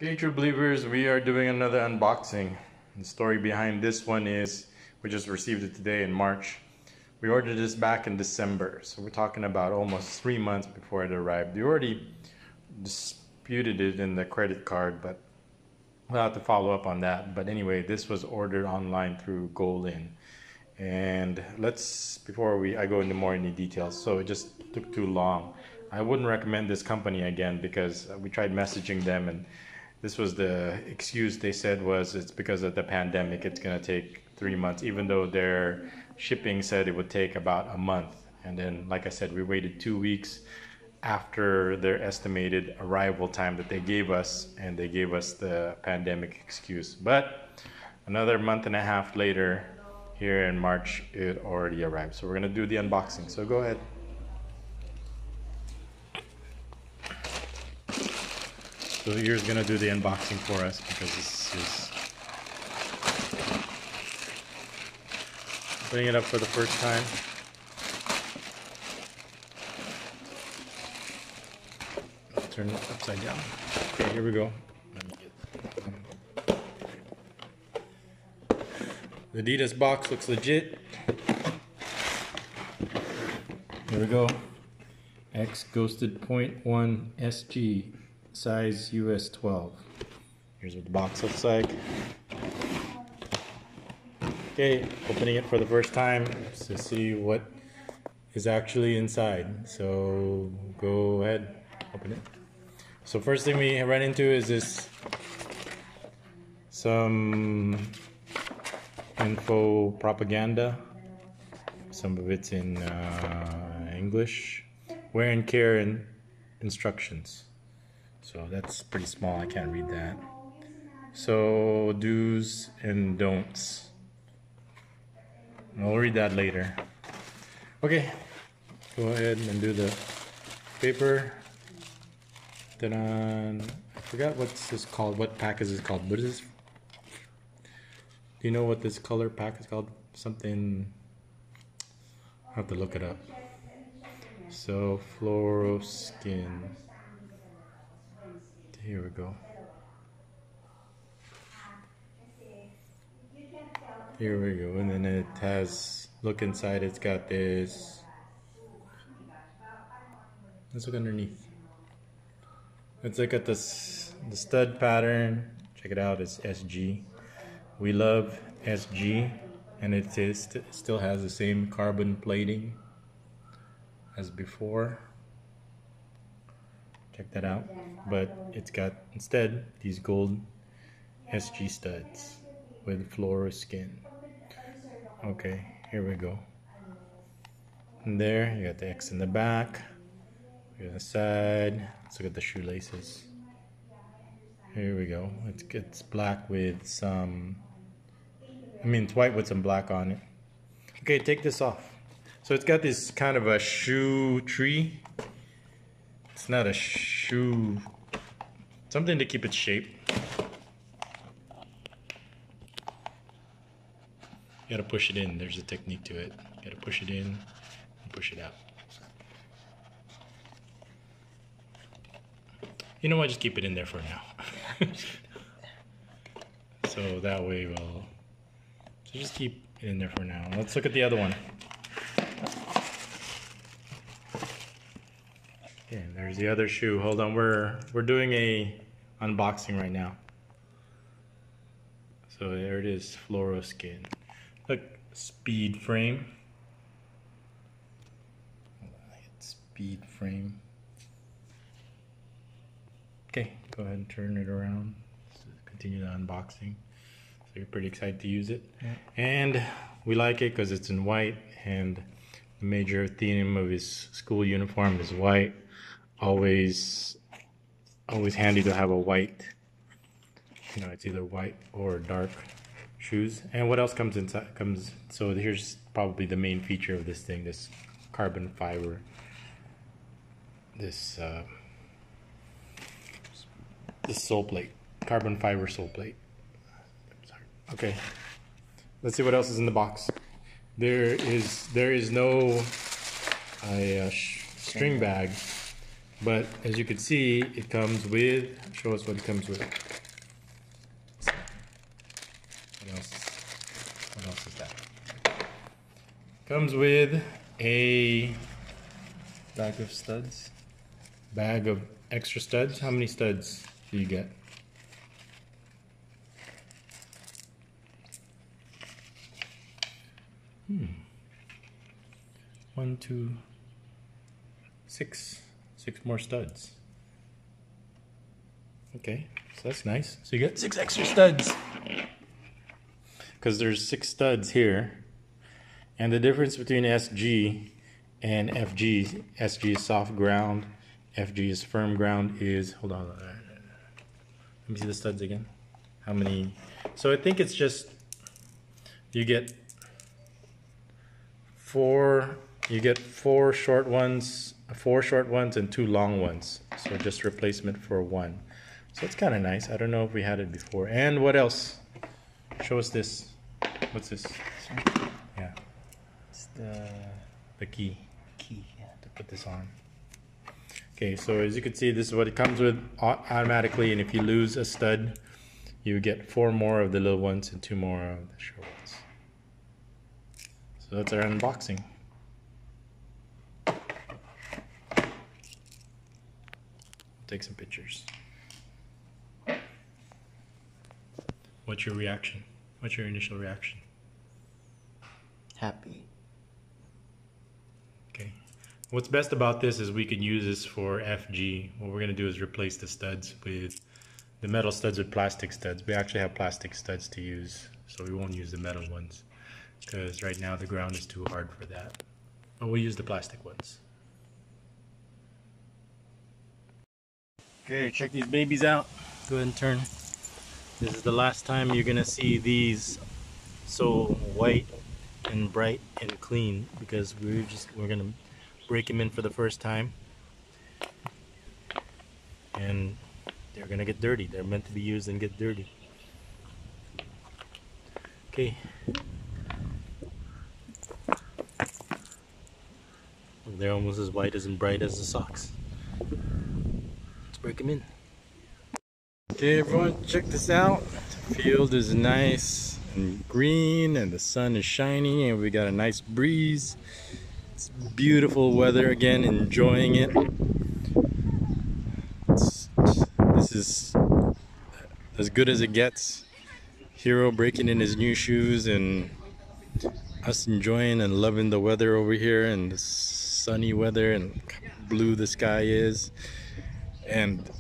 Okay, true believers, we are doing another unboxing. The story behind this one is we just received it today in March. We ordered this back in December, so we're talking about almost 3 months before it arrived. We already disputed it in the credit card, but we'll have to follow up on that. But anyway, this was ordered online through Golin. And before I go into more details, so it just took too long. I wouldn't recommend this company again because we tried messaging them, and this was the excuse they said was it's because of the pandemic, it's going to take 3 months, even though their shipping said it would take about a month. And then, like I said, we waited 2 weeks after their estimated arrival time that they gave us, and they gave us the pandemic excuse. But another month and a half later, here in March, it already arrived. So we're going to do the unboxing. So go ahead. So here's going to do the unboxing for us because this is putting it up for the first time. I'll turn it upside down. Okay, here we go. The Adidas box looks legit. Here we go. X Ghosted 0.1 SG. Size US 12. Here's what the box looks like. Okay, opening it for the first time to see what is actually inside. So go ahead, open it. So first thing we run into is this some info propaganda. Some of it's in English. Wear and care and instructions. So that's pretty small, I can't read that. So do's and don'ts. I'll read that later. Okay, go ahead and do the paper. Ta-da! I forgot what's this called, what pack is this called. What is this? Do you know what this color pack is called? Something, I'll have to look it up. So, Fluoroskin. Here we go. Here we go. And then it has, look inside, it's got this. Let's look underneath. Let's look at this, the stud pattern. Check it out, it's SG. We love SG, and it still has the same carbon plating as before. Check that out. But it's got instead these gold SG studs with Fluoroskin. Okay, here we go. And there you got the X in the back. Look at the side. Let's look at the shoelaces. Here we go. It's black with some, it's white with some black on it. Okay, take this off. So it's got this kind of a shoe tree. It's not a shoe, something to keep its shape. You gotta push it in, there's a technique to it. You gotta push it in and push it out. You know what, just keep it in there for now. So that way so just keep it in there for now. Let's look at the other one. Okay, there's the other shoe. Hold on, we're doing a unboxing right now. So there it is, Fluoroskin. Look, speed frame. Speed frame. Okay, go ahead and turn it around. Let's continue the unboxing. So you're pretty excited to use it. Yeah. And we like it because it's in white, and the major theme of his school uniform is white. Always handy to have a white, it's either white or dark shoes. And what else comes inside? So here's probably the main feature of this thing, this carbon fiber, this sole plate, carbon fiber sole plate. Okay, let's see what else is in the box. There is no string bag. But as you can see, it comes with, show us what it comes with. What else is that? Comes with a Bag of studs. Bag of extra studs. How many studs do you get? One, two, six. 6 more studs. Okay, so that's nice. So you get 6 extra studs. Because there's 6 studs here. And the difference between SG and FG, SG is soft ground, FG is firm ground, is, hold on, let me see the studs again. How many? So I think it's just, you get 4 short ones, 4 short ones and 2 long ones. So just replacement for 1. So it's kind of nice. I don't know if we had it before. And what else? Show us this. What's this? Yeah. It's the key. Key, yeah. To put this on. Okay, so as you can see, this is what it comes with automatically, and if you lose a stud, you get 4 more of the little ones and 2 more of the short ones. So that's our unboxing. Take some pictures. What's your reaction? What's your initial reaction? Happy. Okay. What's best about this is we can use this for FG. What we're going to do is replace the studs with the metal studs with plastic studs. We actually have plastic studs to use, so we won't use the metal ones because right now the ground is too hard for that. But we'll use the plastic ones. Okay, check these babies out. Go ahead and turn. This is the last time you're gonna see these so white and bright and clean because we're gonna break them in for the first time, and they're gonna get dirty. They're meant to be used and get dirty. Okay. They're almost as white as and bright as the socks. Break them in. Okay, everyone, check this out. The field is nice and green and the sun is shining and we got a nice breeze. It's beautiful weather again, enjoying it. This is as good as it gets. Hero breaking in his new shoes and us enjoying and loving the weather over here, and the sunny weather and blue the sky is. And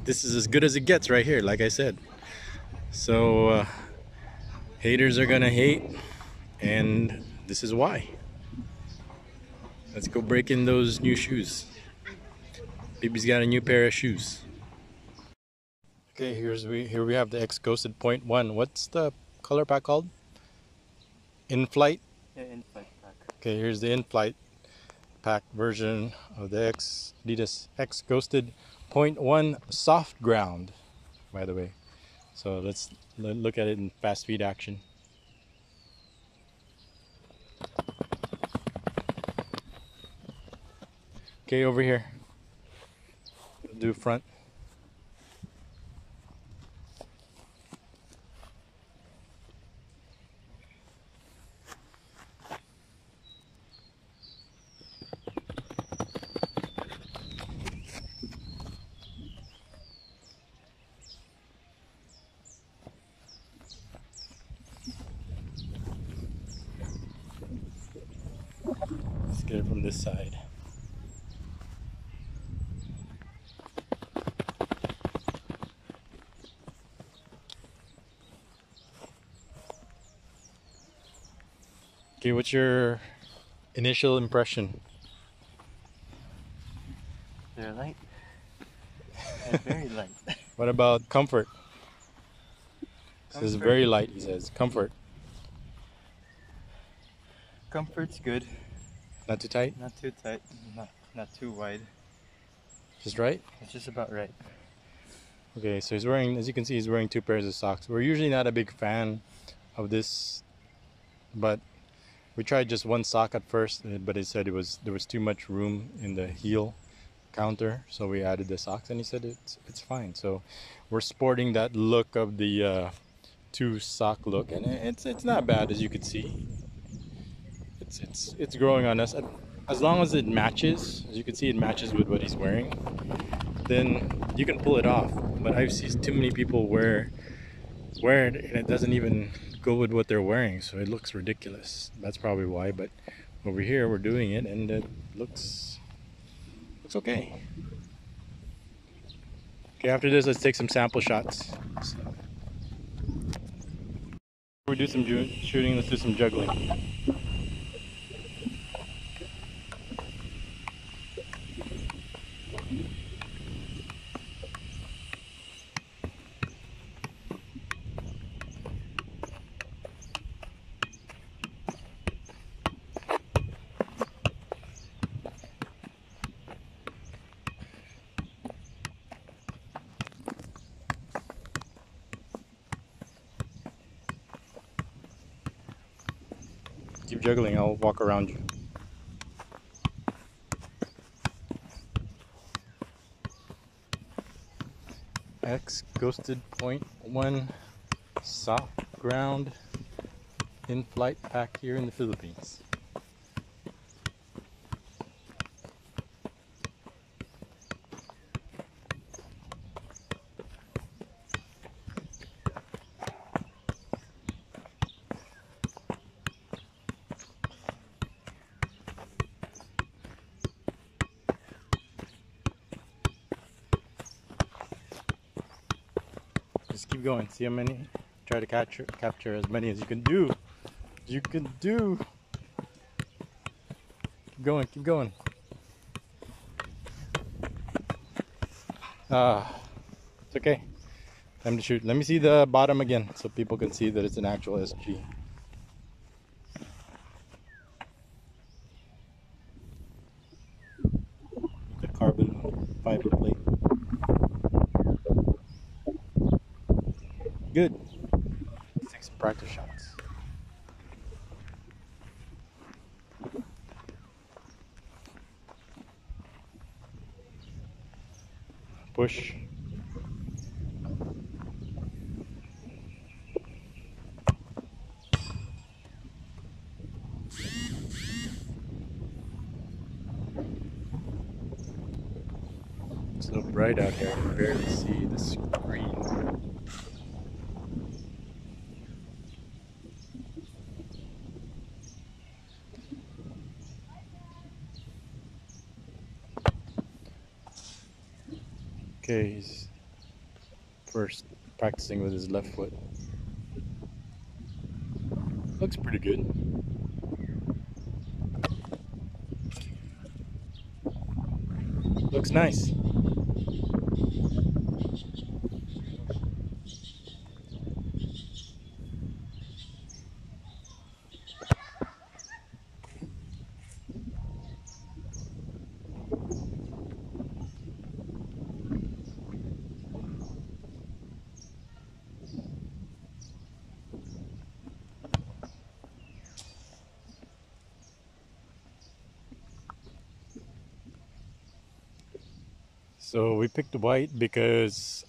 this is as good as it gets right here, like I said. So haters are gonna hate, and this is why. Let's go break in those new shoes. Baby's got a new pair of shoes. Okay, here we have the X Ghosted 0.1. What's the color pack called? Inflight? Yeah, Inflight pack. Okay, here's the Inflight pack version of the Adidas X Ghosted 0.1 soft ground, by the way. So let's look at it in fast feed action. Okay, over here. Do front. Let's get it from this side. Okay, what's your initial impression? They're light. They're very light. What about comfort? This is very light, he says. Comfort. Comfort's good. Not too tight? Not too tight. Not too wide. Just right? It's just about right. Okay, so he's wearing, as you can see, he's wearing 2 pairs of socks. We're usually not a big fan of this, but we tried just one sock at first, but it said there was too much room in the heel, counter, so we added the socks, and he said it's fine. So we're sporting that look of the two sock look, and it's not bad, as you can see. It's growing on us. As long as it matches, as you can see, it matches with what he's wearing, then you can pull it off. But I've seen too many people wear it and it doesn't even go with what they're wearing, so it looks ridiculous. That's probably why. But over here we're doing it, and it looks okay. Okay, after this, let's take some sample shots. So, before we do some shooting, let's do some juggling. Keep juggling, I'll walk around you. X Ghosted .1 soft ground Inflight pack here in the Philippines. Just keep going. See how many? Try to capture as many as you can do. You can do. Keep going. Keep going. It's okay. Time to shoot. Let me see the bottom again, so people can see that it's an actual SG. The carbon fiber plate. Good. Let's take some practice shots. Push. It's so bright out here, I can barely see the screen. Okay, he's first practicing with his left foot. Looks pretty good. Looks nice. So we picked white because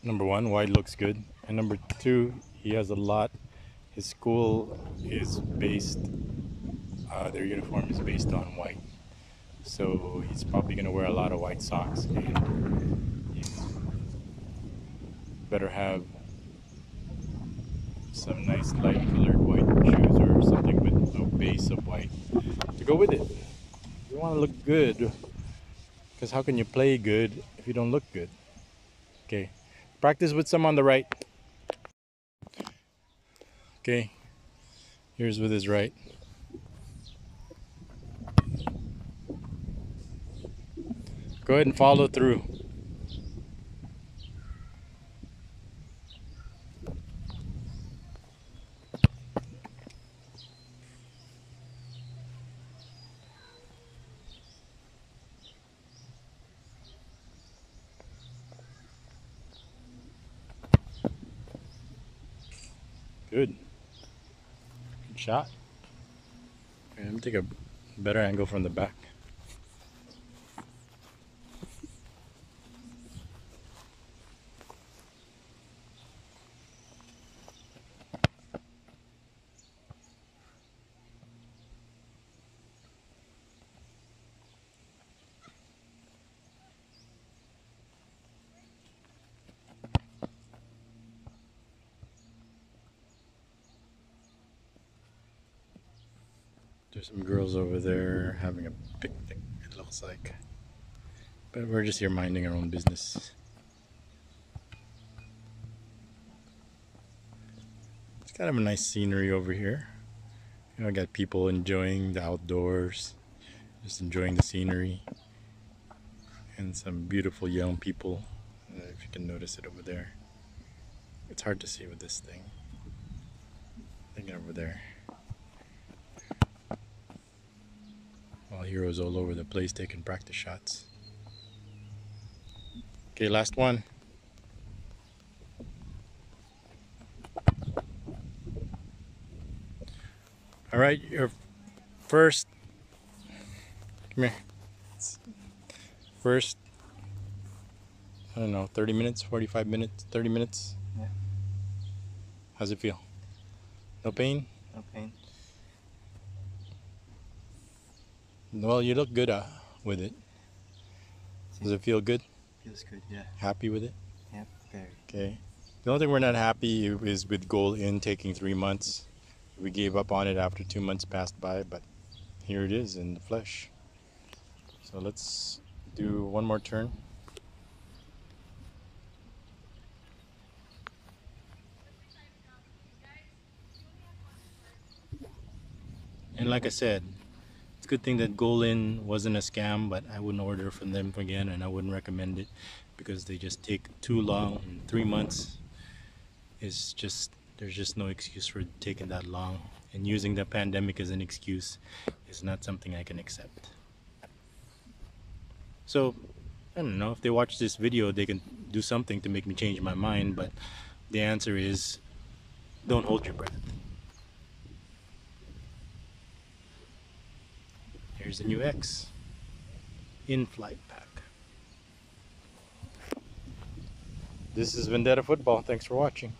number one, white looks good, and number two, he has a lot. His school is based, their uniform is based on white, so he's probably going to wear a lot of white socks, and you better have some nice light colored white shoes or something with a base of white to go with it. You want to look good, because how can you play good if you don't look good? Okay, practice with some on the right. Okay, here's with his right. Go ahead and follow through. Good. Good shot. Okay, let me take a better angle from the back. There's some girls over there having a picnic, it looks like. But we're just here minding our own business. It's kind of a nice scenery over here. You know, I got people enjoying the outdoors, just enjoying the scenery. And some beautiful young people, if you can notice it over there. It's hard to see with this thing. I think over there. All heroes all over the place taking practice shots. Okay, last one. All right, your first, come here. First, I don't know, 30 minutes, 45 minutes, 30 minutes? Yeah. How's it feel? No pain? No pain. Well, you look good with it. Does it feel good? Feels good, yeah. Happy with it? Yep, very. Okay. The only thing we're not happy is with goal in taking 3 months. We gave up on it after 2 months passed by, but here it is in the flesh. So let's do one more turn. And like I said, it's a good thing that Goal In wasn't a scam, but I wouldn't order from them again, and I wouldn't recommend it because they just take too long. 3 months is just, there's just no excuse for taking that long, and using the pandemic as an excuse is not something I can accept. So I don't know, if they watch this video they can do something to make me change my mind, but the answer is don't hold your breath. Here's the new X Inflight pack. This is Vendetta Football. Thanks for watching.